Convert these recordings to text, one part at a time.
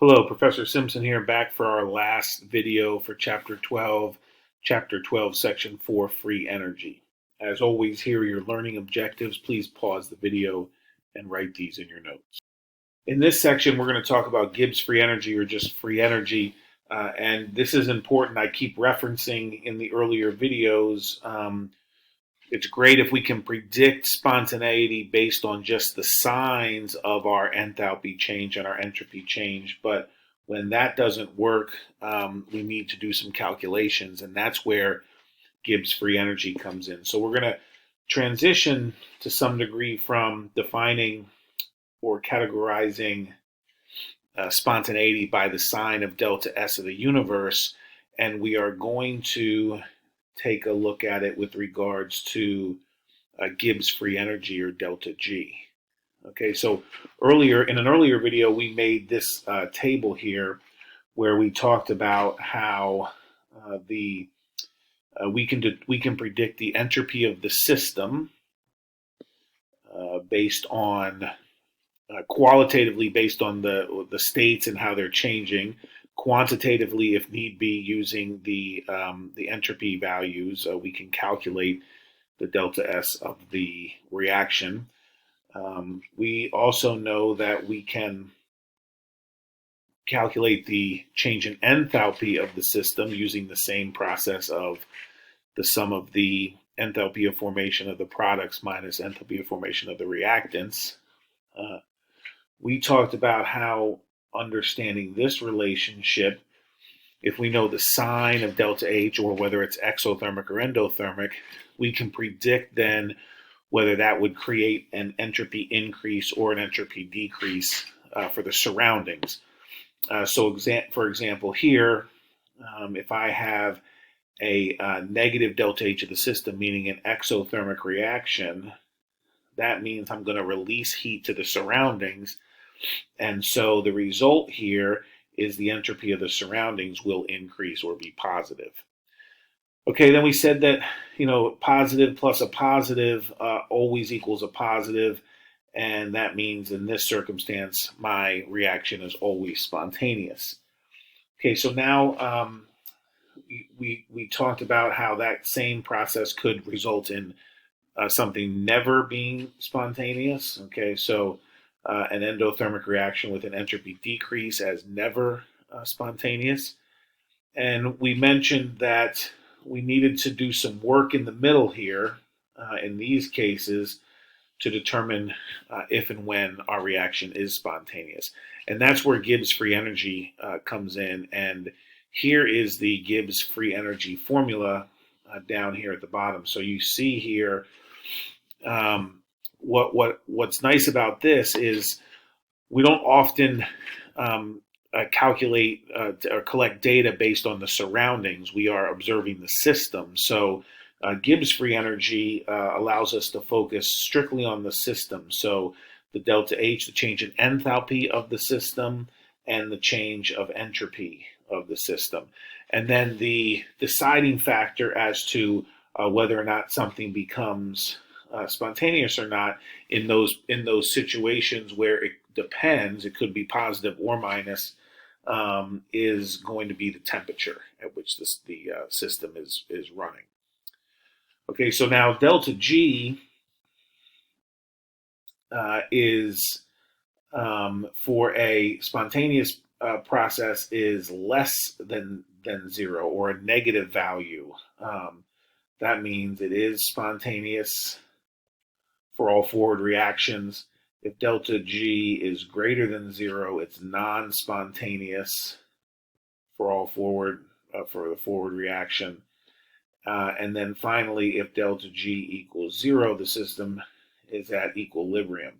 Hello, Professor Simpson here, back for our last video for Chapter 12, Section 4, Free Energy. As always, here are your learning objectives. Please pause the video and write these in your notes. In this section, we're going to talk about Gibbs free energy, or just free energy, and this is important. I keep referencing in the earlier videos. It's great if we can predict spontaneity based on just the signs of our enthalpy change and our entropy change. But when that doesn't work, we need to do some calculations, and that's where Gibbs free energy comes in. So we're going to transition to some degree from defining or categorizing spontaneity by the sign of delta S of the universe, and we are going to take a look at it with regards to Gibbs free energy, or delta G. Okay, so in an earlier video, we made this table here where we talked about how we can predict the entropy of the system based on qualitatively based on the states and how they're changing. Quantitatively, if need be, using the entropy values, we can calculate the delta S of the reaction. We also know that we can calculate the change in enthalpy of the system using the same process of the sum of the enthalpy of formation of the products minus enthalpy of formation of the reactants. We talked about how understanding this relationship, if we know the sign of delta H, or whether it's exothermic or endothermic, we can predict then whether that would create an entropy increase or an entropy decrease for the surroundings. For example, here, if I have a negative delta H of the system, meaning an exothermic reaction, that means I'm going to release heat to the surroundings. And so the result here is the entropy of the surroundings will increase or be positive. Okay, then we said that, positive plus a positive always equals a positive, and that means in this circumstance, my reaction is always spontaneous. Okay, so now we talked about how that same process could result in something never being spontaneous. Okay, so an endothermic reaction with an entropy decrease as never spontaneous. And we mentioned that we needed to do some work in the middle here in these cases to determine if and when our reaction is spontaneous. And that's where Gibbs free energy comes in. And here is the Gibbs free energy formula down here at the bottom. So you see here, what's nice about this is we don't often calculate or collect data based on the surroundings. We are observing the system. So Gibbs free energy allows us to focus strictly on the system. So the delta H, the change in enthalpy of the system, and the change of entropy of the system. And then the deciding factor as to whether or not something becomes spontaneous or not in those situations where it depends, it could be positive or minus, is going to be the temperature at which the system is running. Okay, so now delta G is for a spontaneous process is less than zero, or a negative value. That means it is spontaneous for all forward reactions. If delta G is greater than zero, it's non-spontaneous for all forward for the forward reaction. And then finally, if delta G equals zero, the system is at equilibrium.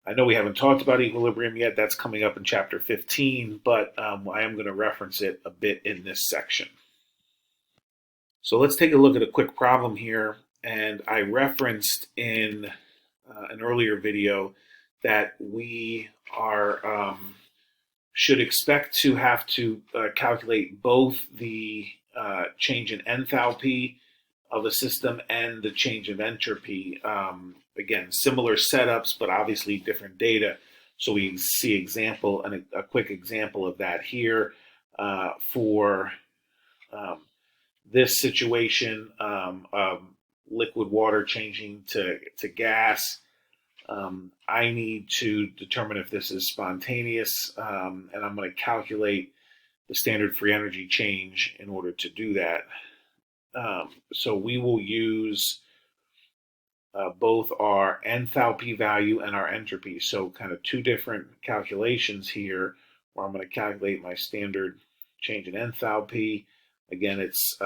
I know we haven't talked about equilibrium yet. That's coming up in chapter 15, but I am going to reference it a bit in this section. So let's take a look at a quick problem here. And I referenced in an earlier video that we should expect to have to calculate both the change in enthalpy of a system and the change of entropy. Again, similar setups, but obviously different data. So we see a quick example of that here for um, this situation, liquid water changing to gas. I need to determine if this is spontaneous, and I'm going to calculate the standard free energy change in order to do that. So we will use both our enthalpy value and our entropy. So kind of two different calculations here where I'm going to calculate my standard change in enthalpy. Again, it's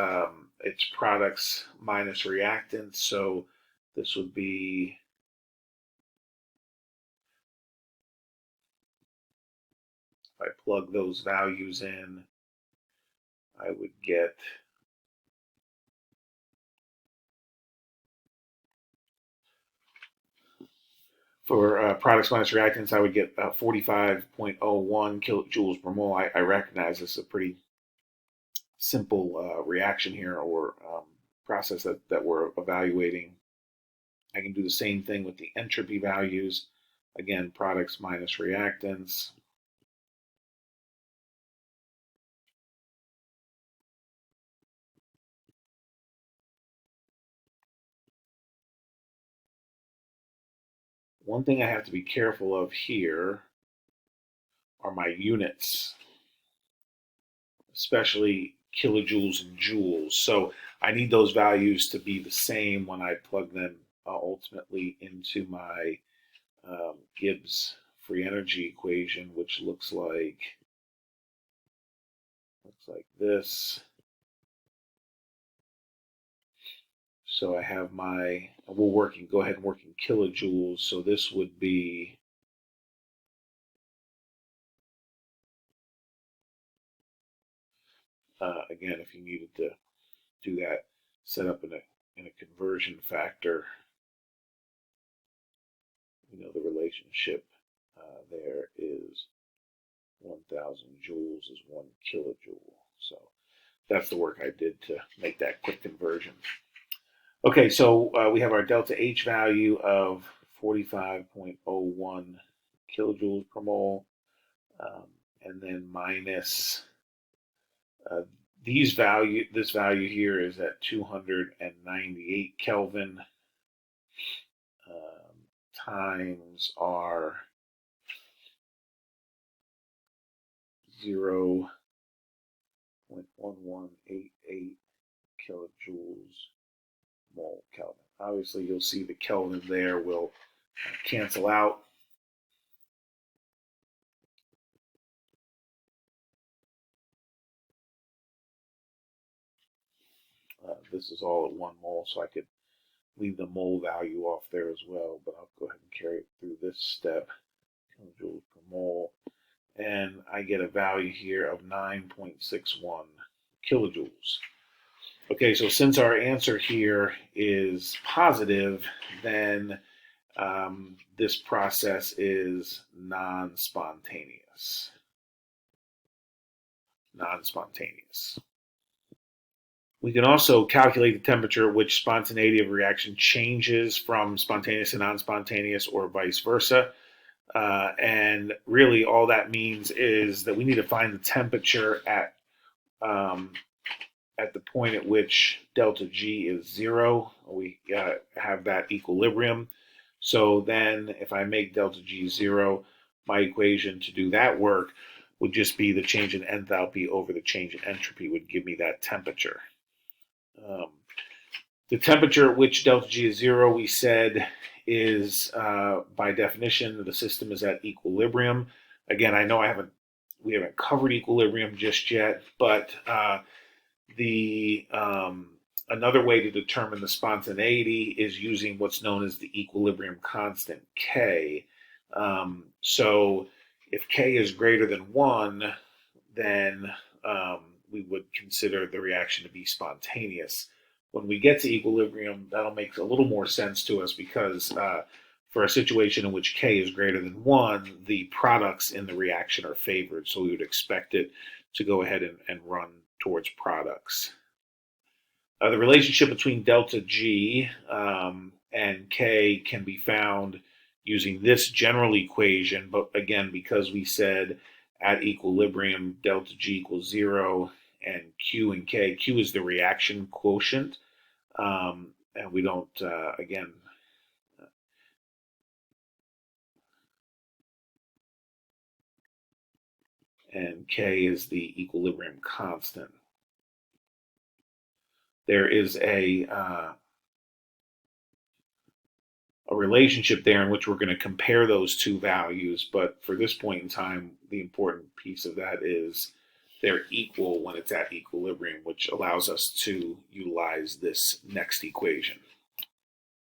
products minus reactants. So this would be if I plug those values in, I would get for products minus reactants, I would get 45.01 kilojoules per mole. I recognize this is a pretty simple reaction here or process that we're evaluating. I can do the same thing with the entropy values. Again, products minus reactants. One thing I have to be careful of here are my units, especially kilojoules and joules. So I need those values to be the same when I plug them ultimately into my Gibbs free energy equation, which looks like this. So I have go ahead and work in kilojoules. So this would be again, if you needed to do that, set up in a conversion factor. The relationship there is 1,000 joules is 1 kilojoule. So that's the work I did to make that quick conversion. Okay, so we have our delta H value of 45.01 kilojoules per mole, and then minus uh, this value here is at 298 Kelvin times our 0.1188 kilojoules mole Kelvin. Obviously, you'll see the Kelvin there will cancel out. This is all at 1 mole, so I could leave the mole value off there as well, but I'll go ahead and carry it through this step, kilojoules per mole, and I get a value here of 9.61 kilojoules. Okay, so since our answer here is positive, then this process is non-spontaneous. Non-spontaneous. We can also calculate the temperature at which spontaneity of reaction changes from spontaneous to non-spontaneous or vice versa. And really all that means is that we need to find the temperature at the point at which delta G is 0. We have that equilibrium. So then if I make delta G 0, my equation to do that work would just be the change in enthalpy over the change in entropy would give me that temperature. The temperature at which delta G is 0, we said, is by definition the system is at equilibrium. Again, I know we haven't covered equilibrium just yet, but the another way to determine the spontaneity is using what's known as the equilibrium constant K. So if K is greater than 1, then we would consider the reaction to be spontaneous. When we get to equilibrium, that'll make a little more sense to us because for a situation in which K is greater than 1, the products in the reaction are favored. So we would expect it to go ahead and run towards products. The relationship between delta G and K can be found using this general equation, but again, because we said at equilibrium delta G equals 0 and Q and K, Q is the reaction quotient, and we don't, again, and K is the equilibrium constant. There is a relationship there in which we're going to compare those two values, but for this point in time, the important piece of that is they're equal when it's at equilibrium, which allows us to utilize this next equation.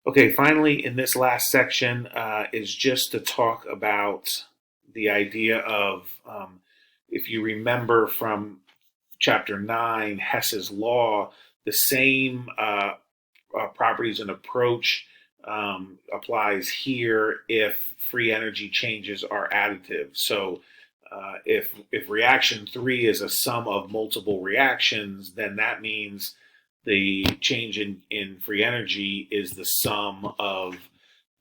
Okay, finally, in this last section is just to talk about the idea of, if you remember from Chapter 9, Hess's Law, the same properties and approach applies here if free energy changes are additive. So if reaction 3 is a sum of multiple reactions, then that means the change in free energy is the sum of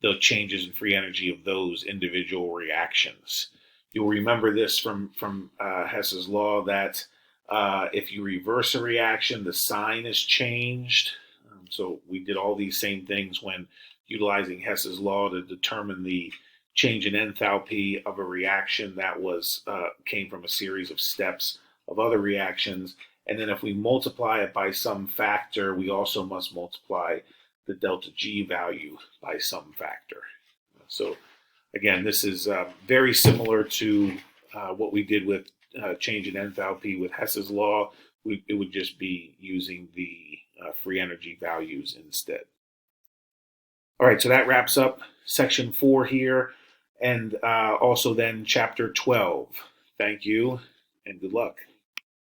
the changes in free energy of those individual reactions. You'll remember this from Hess's law that if you reverse a reaction, the sign is changed. So we did all these same things when utilizing Hess's law to determine the change in enthalpy of a reaction that was came from a series of steps of other reactions. And then if we multiply it by some factor, we also must multiply the delta G value by some factor. So again, this is very similar to what we did with change in enthalpy with Hess's law. It would just be using the free energy values instead. All right, so that wraps up section 4 here, and also then chapter 12. Thank you, and good luck.